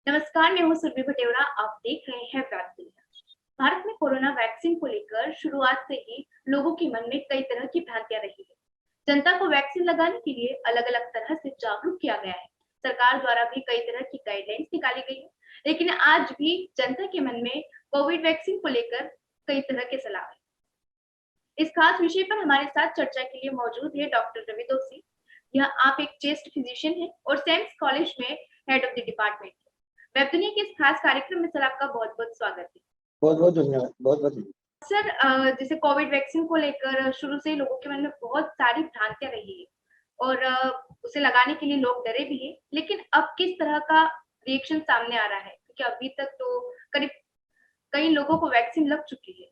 नमस्कार, मैं हूँ सुरभि भटेवरा। आप देख रहे हैं वेब दुनिया। भारत में कोरोना वैक्सीन को लेकर शुरुआत से ही लोगों के मन में कई तरह की भ्रांतियां रही है। जनता को वैक्सीन लगाने के लिए अलग-अलग तरह से जागरूक किया गया है। सरकार द्वारा भी कई तरह की गाइडलाइंस निकाली गई है, लेकिन आज भी जनता के मन में कोविड वैक्सीन को लेकर कई तरह के सलाह है। इस खास विषय पर हमारे साथ चर्चा के लिए मौजूद है डॉक्टर रवि दोषी। यह आप एक चेस्ट फिजिशियन हैं और सेम्स कॉलेज में हेड ऑफ द डिपार्टमेंट है। वेब दुनिया के इस खास कार्यक्रम में सर आपका बहुत-बहुत स्वागत है। बहुत-बहुत धन्यवाद, बहुत-बहुत धन्यवाद। सर जैसे कोविड वैक्सीन को लेकर शुरू से ही लोगों के मन में बहुत सारी भ्रांतियाँ रही है और उसे लगाने के लिए लोग डरे भी हैं, लेकिन अब किस तरह का रिएक्शन सामने आ रहा है? क्योंकि अभी तक तो करीब कई लोगों को वैक्सीन लग चुकी है।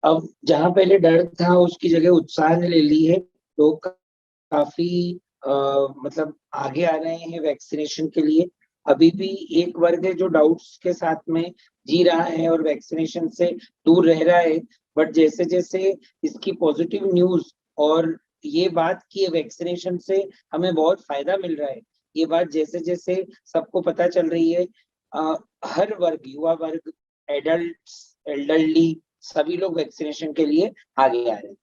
अब जहाँ पहले डर था उसकी जगह उत्साह ने ले ली है। लोग काफ़ी मतलब आगे आ रहे हैं वैक्सीनेशन के लिए। अभी भी एक वर्ग है जो डाउट्स के साथ में जी रहा है और वैक्सीनेशन से दूर रह रहा है। बट जैसे-जैसे इसकी पॉजिटिव न्यूज़ और ये बात कि वैक्सीनेशन से हमें बहुत फ़ायदा मिल रहा है, ये बात जैसे-जैसे सबको पता चल रही है, हर वर्ग, युवा वर्ग, एडल्ट्स, एल्डरली सभी लोग वैक्सीनेशन के लिए आगे आ रहे हैं।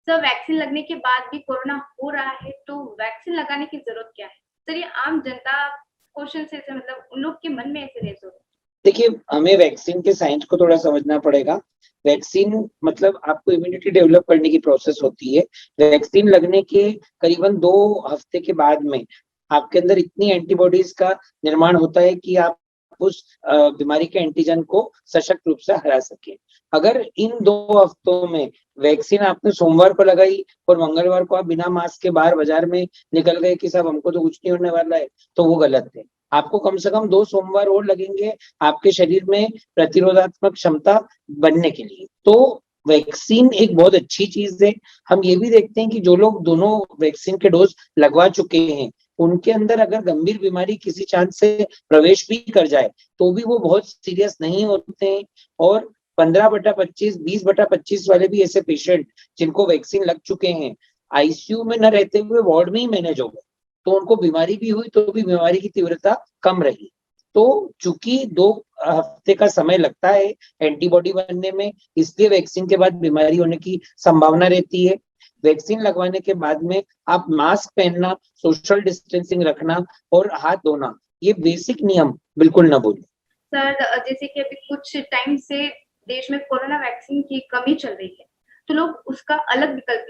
सर वैक्सीन लगने के बाद भी कोरोना हो रहा है, तो वैक्सीन लगाने की ज़रूरत क्या है? सर ये आम जनता क्वेश्चन से मतलब उन लोग के मन में ऐसे रेज़ हो रहा है। देखिए, हमें वैक्सीन के साइंस को थोड़ा समझना पड़ेगा। वैक्सीन मतलब आपको इम्यूनिटी डेवलप करने की प्रोसेस होती है। वैक्सीन लगने के करीबन 2 हफ्ते के बाद में आपके अंदर इतनी एंटीबॉडीज़ का निर्माण होता है कि आप उस बीमारी के एंटीजन को सशक्त रूप से हरा सकें। अगर इन 2 हफ्तों में वैक्सीन आपने सोमवार को लगाई और मंगलवार को आप बिना मास्क के बाहर बाज़ार में निकल गए कि साहब हमको तो कुछ नहीं होने वाला है, तो वो गलत है। आपको कम से कम 2 सोमवार और लगेंगे आपके शरीर में प्रतिरोधात्मक क्षमता बनने के लिए। तो वैक्सीन एक बहुत अच्छी चीज़ है। हम ये भी देखते हैं कि जो लोग दोनों वैक्सीन के डोज़ लगवा चुके हैं, उनके अंदर अगर गंभीर बीमारी किसी चांस से प्रवेश भी कर जाए, तो भी वो बहुत सीरियस नहीं होते हैं और 15/25, 20/25 वाले भी ऐसे पेशेंट जिनको वैक्सीन लग चुके हैं, आईसीयू में न रहते हुए वार्ड में ही मैनेज हो गए। तो उनको बीमारी भी हुई, तो भी बीमारी की तीव्रता कम रही। तो चूँकि 2 हफ्ते का समय लगता है एंटीबॉडी बनने में, इसलिए वैक्सीन के बाद बीमारी होने की संभावना रहती है। वैक्सीन लगवाने के बाद में आप मास्क पहनना, सोशल डिस्टेंसिंग रखना और हाथ धोना, ये बेसिक नियम बिल्कुल ना भूलें। सर जैसे कि अभी कुछ टाइम से देश में कोरोना वैक्सीन की कमी चल रही है, तो लोग उसका अलग विकल्प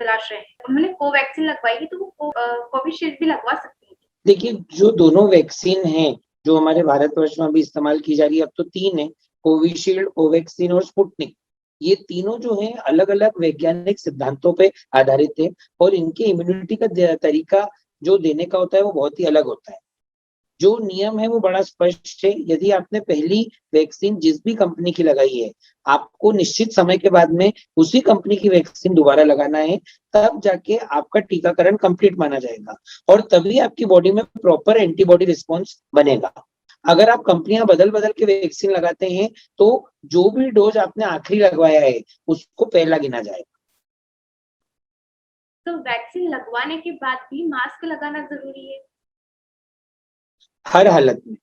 तलाश रहे हैं। उन्होंने कोवैक्सीन लगवाई है, तो वो कोविशील्ड भी लगवा सकते हैं। देखिए, जो दोनों वैक्सीन हैं, जो हमारे भारतवर्ष में अभी इस्तेमाल की जा रही है, अब तो 3 है, कोविशील्ड, कोवैक्सीन और स्पुतनिक। ये तीनों जो हैं अलग-अलग वैज्ञानिक सिद्धांतों पे आधारित है और इनके इम्यूनिटी का तरीका जो देने का होता है वो बहुत ही अलग होता है। जो नियम है वो बड़ा स्पष्ट है। यदि आपने पहली वैक्सीन जिस भी कंपनी की लगाई है, आपको निश्चित समय के बाद में उसी कंपनी की वैक्सीन दोबारा लगाना है, तब जाके आपका टीकाकरण कंप्लीट माना जाएगा और तभी आपकी बॉडी में प्रॉपर एंटीबॉडी रिस्पॉन्स बनेगा। अगर आप कंपनियां बदल-बदल के वैक्सीन लगाते हैं, तो जो भी डोज़ आपने आखिरी लगवाया है, उसको पहला गिना जाएगा। तो वैक्सीन लगवाने के बाद भी मास्क लगाना ज़रूरी है? हर हालत में।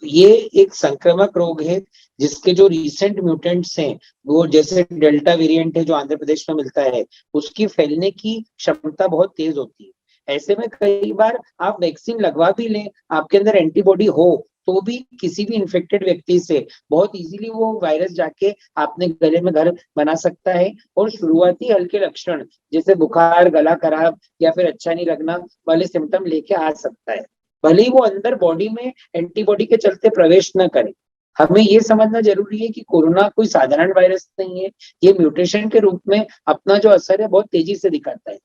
ये एक संक्रामक रोग है जिसके जो रिसेंट म्यूटेंट्स हैं, वो जैसे डेल्टा वेरिएंट है जो आंध्र प्रदेश में मिलता है, उसकी फैलने की क्षमता बहुत तेज होती है। ऐसे में कई बार आप वैक्सीन लगवा भी लें, आपके अंदर एंटीबॉडी हो, तो भी किसी भी इन्फेक्टेड व्यक्ति से बहुत इजीली वो वायरस जाके आपने गले में घर बना सकता है और शुरुआती हल्के लक्षण जैसे बुखार, गला खराब या फिर अच्छा नहीं लगना वाले सिम्पटम लेके आ सकता है। भले ही वो अंदर बॉडी में एंटीबॉडी के चलते प्रवेश न करे। हमें ये समझना जरूरी है कि कोरोना कोई साधारण वायरस नहीं है। ये म्यूटेशन के रूप में अपना जो असर है बहुत तेजी से दिखाता है।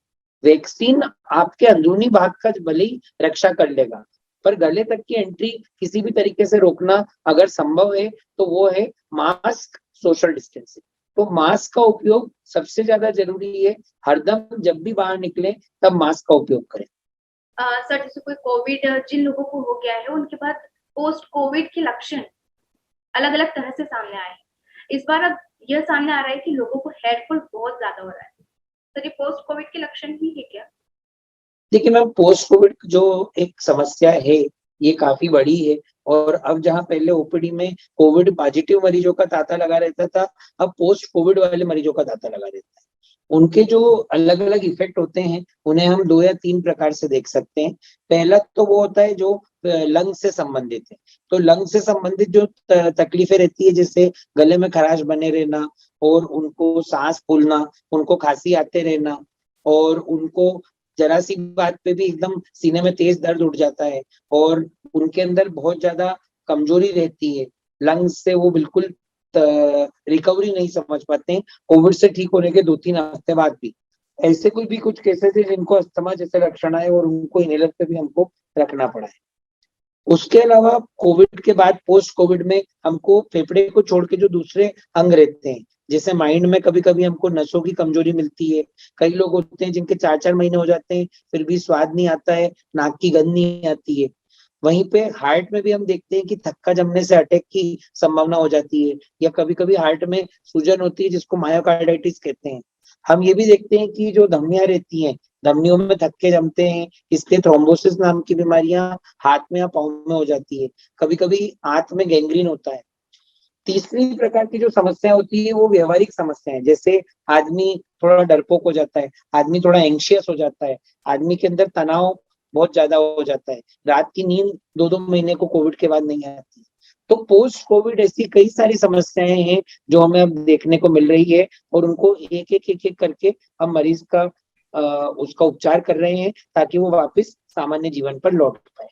वैक्सीन आपके अंदरूनी भाग का भले ही रक्षा कर लेगा, पर गले तक की एंट्री किसी भी तरीके से रोकना अगर संभव है तो वो है मास्क, सोशल डिस्टेंसिंग। तो मास्क का उपयोग सबसे ज्यादा जरूरी है। हरदम जब भी बाहर निकले तब मास्क का उपयोग करें। सर जैसे कोई कोविड जिन लोगों को हो गया है, उनके बाद पोस्ट कोविड के लक्षण अलग-अलग तरह से सामने आए हैं। इस बार अब यह सामने आ रहा है कि लोगों को हेड कोल्ड बहुत ज़्यादा हो रहा है। सर ये पोस्ट कोविड के लक्षण ही है क्या? देखिए मैम, पोस्ट कोविड जो एक समस्या है, ये काफ़ी बड़ी है और अब जहाँ पहले ओपीडी में कोविड पॉजिटिव मरीजों का तांता लगा रहता था, अब पोस्ट कोविड वाले मरीजों का तांता लगा रहता है। उनके जो अलग अलग इफेक्ट होते हैं उन्हें हम 2 या 3 प्रकार से देख सकते हैं। पहला तो वो होता है जो लंग से संबंधित है। तो लंग से संबंधित जो तकलीफें रहती है, जैसे गले में खराश बने रहना और उनको सांस फूलना, उनको खांसी आते रहना और उनको जरा सी बात पे भी एकदम सीने में तेज दर्द उठ जाता है और उनके अंदर बहुत ज्यादा कमजोरी रहती है। लंग्स से वो बिल्कुल रिकवरी नहीं समझ पाते हैं कोविड से ठीक होने के 2-3 हफ्ते बाद भी। ऐसे कोई भी कुछ केसेस है जिनको अस्थमा जैसे लक्षण आए और उनको इनहेलर पे भी हमको रखना पड़ा है। उसके अलावा कोविड के बाद पोस्ट कोविड में हमको फेफड़े को छोड़ के जो दूसरे अंग रहते हैं, जैसे माइंड में कभी कभी हमको नसों की कमजोरी मिलती है। कई लोग होते हैं जिनके 4-4 महीने हो जाते हैं फिर भी स्वाद नहीं आता है, नाक की गंध नहीं आती है। वहीं पे हार्ट में भी हम देखते हैं कि थक्का जमने से अटैक की संभावना हो जाती है या कभी कभी हार्ट में सूजन होती है जिसको मायोकार्डाइटिस कहते हैं। हम ये भी देखते हैं कि जो धमनियां रहती हैं, धमनियों में थक्के जमते हैं, इसलिए थ्रोम्बोसिस नाम की बीमारियां हाथ में या पाँव में हो जाती है। कभी कभी हाथ में गैंग्रीन होता है। तीसरी प्रकार की जो समस्या होती है वो व्यवहारिक समस्या है, जैसे आदमी थोड़ा डरपोक हो जाता है, आदमी थोड़ा एंशियस हो जाता है, आदमी के अंदर तनाव बहुत ज्यादा हो जाता है, रात की नींद 2-2 महीने को कोविड के बाद नहीं आती। तो पोस्ट कोविड ऐसी कई सारी समस्याएं हैं जो हमें अब देखने को मिल रही है और उनको एक एक करके हम मरीज का उसका उपचार कर रहे हैं ताकि वो वापस सामान्य जीवन पर लौट पाए।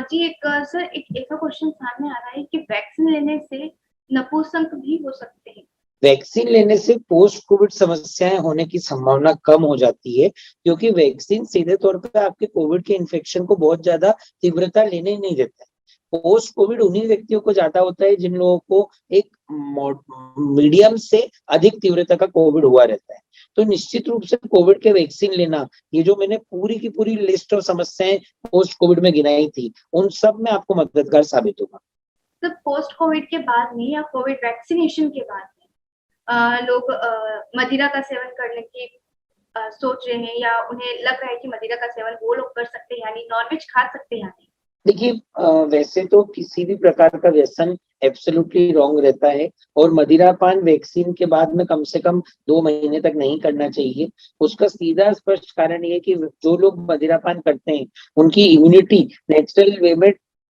जी एक सर एक ऐसा क्वेश्चन सामने आ रहा है कि वैक्सीन लेने से नपुंसक भी हो सकते हैं। वैक्सीन लेने से पोस्ट कोविड समस्याएं होने की संभावना कम हो जाती है क्योंकि वैक्सीन सीधे तौर पर आपके कोविड के इन्फेक्शन को बहुत ज्यादा तीव्रता लेने ही नहीं देता है। पोस्ट कोविड उन्हीं व्यक्तियों को ज्यादा होता है जिन लोगों को एक मीडियम से अधिक तीव्रता का कोविड हुआ रहता है। तो निश्चित रूप से कोविड के वैक्सीन लेना, ये जो मैंने पूरी की पूरी लिस्ट ऑफ समस्याएं पोस्ट कोविड में गिनाई थी, उन सब में आपको मददगार साबित होगा। तो पोस्ट कोविड के बाद में या कोविड वैक्सीनेशन के बाद में लोग मदिरा का सेवन करने की सोच रहे हैं या उन्हें लग रहा है कि मदिरा का सेवन वो लोग कर सकते हैं, यानी नॉनवेज खा सकते हैं या नहीं? देखिए, वैसे तो किसी भी प्रकार का व्यसन एब्सोल्युटली रॉन्ग रहता है और मदिरापान वैक्सीन के बाद में कम से कम 2 महीने तक नहीं करना चाहिए। उसका सीधा स्पष्ट कारण ये है कि जो लोग मदिरापान करते हैं उनकी इम्यूनिटी नेचुरल वे में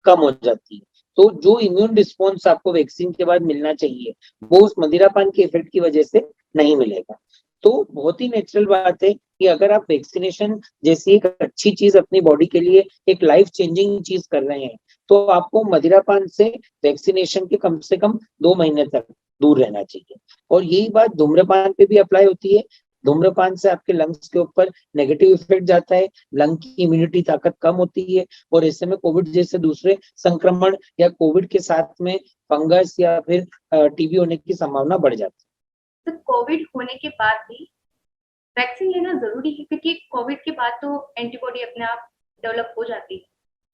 कम हो जाती है। तो जो इम्यून रिस्पॉन्स आपको वैक्सीन के बाद मिलना चाहिए वो उस मदिरापान के इफेक्ट की वजह से नहीं मिलेगा। तो बहुत ही नेचुरल बात है कि अगर आप वैक्सीनेशन जैसी एक अच्छी चीज अपनी बॉडी के लिए एक लाइफ चेंजिंग चीज कर रहे हैं तो आपको मदिरापान से वैक्सीनेशन के कम से कम 2 महीने तक दूर रहना चाहिए। और यही बात धूम्रपान पे भी अप्लाई होती है। धूम्रपान से आपके लंग्स के ऊपर नेगेटिव इफेक्ट जाता है, लंग की इम्यूनिटी ताकत कम होती है और ऐसे में कोविड जैसे दूसरे संक्रमण या कोविड के साथ में फंगस या फिर टीबी होने की संभावना बढ़ जाती है। तो कोविड होने के बाद भी वैक्सीन लेना जरूरी है क्योंकि कोविड के बाद तो एंटीबॉडी अपने आप डेवलप हो जाती है।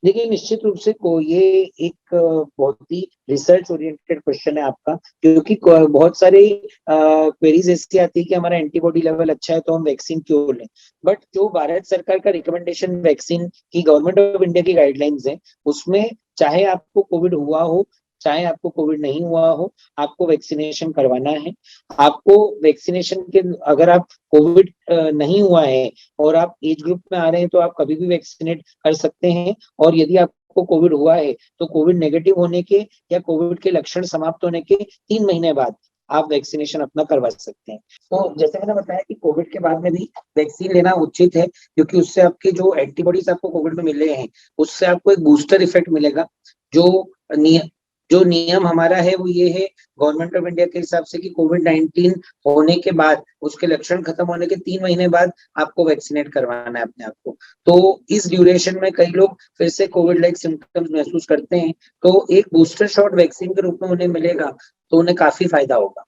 देखिए, निश्चित रूप से ये एक बहुत ही रिसर्च ओरिएंटेड क्वेश्चन है आपका, क्योंकि बहुत सारे क्वेरीज ऐसी आती है कि हमारा एंटीबॉडी लेवल अच्छा है तो हम वैक्सीन क्यों लें। बट जो भारत सरकार का रिकमेंडेशन वैक्सीन की गवर्नमेंट ऑफ इंडिया की गाइडलाइंस है उसमें चाहे आपको कोविड हुआ हो चाहे आपको कोविड नहीं हुआ हो, आपको वैक्सीनेशन करवाना है। आपको वैक्सीनेशन के अगर आप कोविड नहीं हुआ है और आप एज ग्रुप में आ रहे हैं तो आप कभी भी वैक्सीनेट कर सकते हैं। और यदि आपको कोविड हुआ है तो कोविड नेगेटिव होने के या कोविड के लक्षण समाप्त होने के 3 महीने बाद आप वैक्सीनेशन अपना करवा सकते हैं। तो जैसे मैंने बताया कि कोविड के बाद में भी वैक्सीन लेना उचित है क्योंकि उससे आपके जो एंटीबॉडीज आपको कोविड में मिले हैं उससे आपको एक बूस्टर इफेक्ट मिलेगा। जो नियम हमारा है वो ये है गवर्नमेंट ऑफ इंडिया के हिसाब से कि कोविड-19 होने के बाद उसके लक्षण खत्म होने के 3 महीने बाद आपको वैक्सीनेट करवाना है अपने आप को। तो इस ड्यूरेशन में कई लोग फिर से कोविड लाइक सिम्टम्स महसूस करते हैं तो एक बूस्टर शॉट वैक्सीन के रूप में उन्हें मिलेगा तो उन्हें काफी फायदा होगा।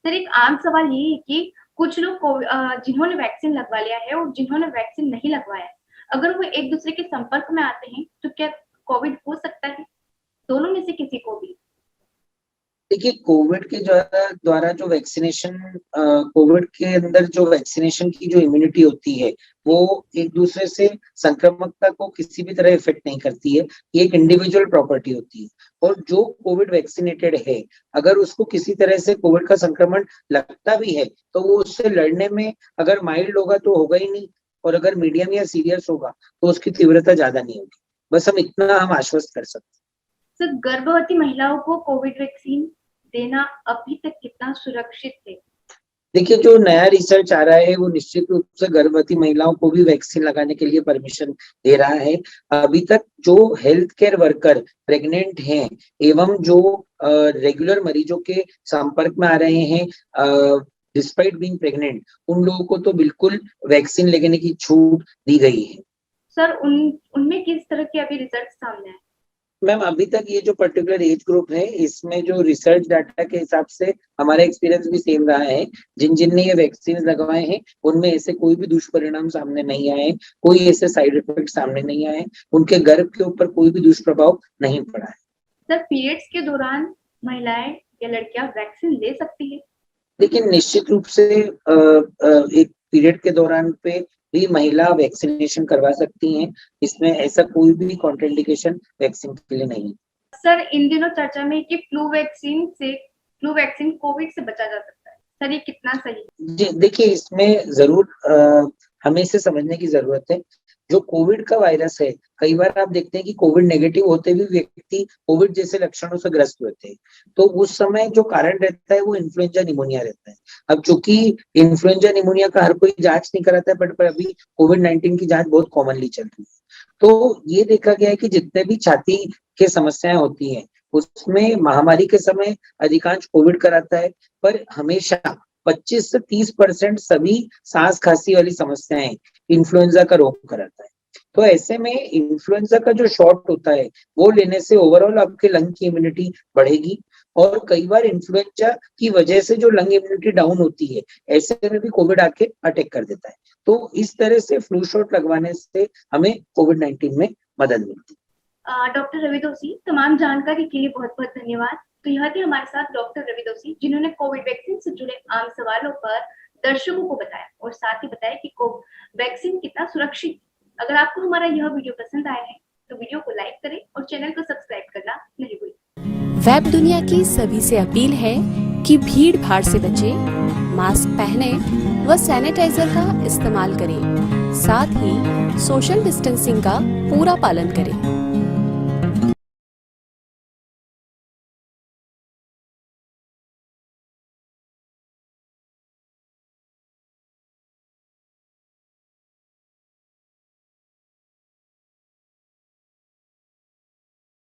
सर एक आम सवाल ये है कि कुछ लोग जिन्होंने वैक्सीन लगवा लिया है और जिन्होंने वैक्सीन नहीं लगवाया है, अगर वो एक दूसरे के संपर्क में आते हैं तो क्या कोविड हो सकता है? दोनों में से किसी को भी? देखिए कोविड के द्वारा जो वैक्सीनेशन, कोविड के अंदर जो वैक्सीनेशन की जो इम्यूनिटी होती है वो एक दूसरे से संक्रामकता को किसी भी तरह इफेक्ट नहीं करती है। ये एक इंडिविजुअल प्रॉपर्टी होती है और जो कोविड वैक्सीनेटेड है अगर उसको किसी तरह से कोविड का संक्रमण लगता भी है तो वो उससे लड़ने में अगर माइल्ड होगा तो होगा ही नहीं, और अगर मीडियम या सीरियस होगा तो उसकी तीव्रता ज्यादा नहीं होगी। बस हम इतना हम आश्वस्त कर सकते हैं। सर, गर्भवती महिलाओं को कोविड वैक्सीन देना अभी तक कितना सुरक्षित है? देखिए जो नया रिसर्च आ रहा है वो निश्चित रूप से गर्भवती महिलाओं को भी वैक्सीन लगाने के लिए परमिशन दे रहा है। अभी तक जो हेल्थ केयर वर्कर प्रेग्नेंट हैं एवं जो रेगुलर मरीजों के संपर्क में आ रहे हैं डिस्पाइट बीइंग प्रेग्नेंट, उन लोगों को तो बिल्कुल वैक्सीन लेने की छूट दी गई है। सर, उनमें किस तरह के अभी रिजल्ट सामने आए? मैम अभी तक ये जो पर्टिकुलर एज ग्रुप है इसमें जो रिसर्च डाटा के हिसाब से हमारा एक्सपीरियंस भी सेम रहा है। जिन ने ये वैक्सीन लगवाए हैं उनमें ऐसे कोई भी दुष्परिणाम सामने नहीं आए, कोई ऐसे साइड इफेक्ट सामने नहीं आए, उनके गर्भ के ऊपर कोई भी दुष्प्रभाव नहीं पड़ा है। सर, पीरियड्स के दौरान महिलाएं या लड़कियां वैक्सीन ले सकती है? लेकिन निश्चित रूप से एक पीरियड के दौरान पे भी महिला वैक्सीनेशन करवा सकती हैं। इसमें ऐसा कोई भी कॉन्ट्राइंडिकेशन वैक्सीन के लिए नहीं है। सर, इन दिनों चर्चा में कि फ्लू वैक्सीन कोविड से बचा जा सकता है, सर ये कितना सही है? जी देखिए इसमें जरूर हमें इसे समझने की जरूरत है। जो कोविड का वायरस है कई बार आप देखते हैं कि कोविड नेगेटिव होते भी व्यक्ति कोविड जैसे लक्षणों से ग्रस्त होते हैं, तो उस समय जो कारण रहता है वो इन्फ्लुएंजा निमोनिया रहता है। अब चूंकि इन्फ्लुएंजा निमोनिया का हर कोई जांच नहीं कराता है पर अभी कोविड-19 की जांच बहुत कॉमनली चल रही है। तो ये देखा गया है कि जितने भी छाती के समस्याएं होती हैं उसमें महामारी के समय अधिकांश कोविड कराता है, पर हमेशा 25 से 30% सभी सांस खांसी वाली समस्याएं इन्फ्लुएंजा का रोग कराता है। तो ऐसे में इन्फ्लुएंजा का जो शॉट होता है वो लेने से ओवरऑल आपके लंग की इम्यूनिटी बढ़ेगी, और कई बार इन्फ्लुएंजा की वजह से जो लंग इम्यूनिटी डाउन होती है ऐसे में भी कोविड आके अटैक कर देता है। तो इस तरह से फ्लू शॉट लगवाने से हमें कोविड-19 में मदद मिलती है। डॉक्टर रवि दोषी, तमाम जानकारी के लिए बहुत बहुत धन्यवाद। तो यहाँ थे हमारे साथ डॉक्टर रवि दोषी जिन्होंने कोविड वैक्सीन से जुड़े आम सवालों पर दर्शकों को बताया और साथ ही बताया कि वैक्सीन कितना सुरक्षित है। अगर आपको हमारा यह वीडियो पसंद आया है तो वीडियो को लाइक करें और चैनल को सब्सक्राइब करना नहीं भूलें। वेब दुनिया की सभी से अपील है कि भीड़ भाड़ से बचें, मास्क पहने व सैनिटाइजर का इस्तेमाल करें, साथ ही सोशल डिस्टेंसिंग का पूरा पालन करें।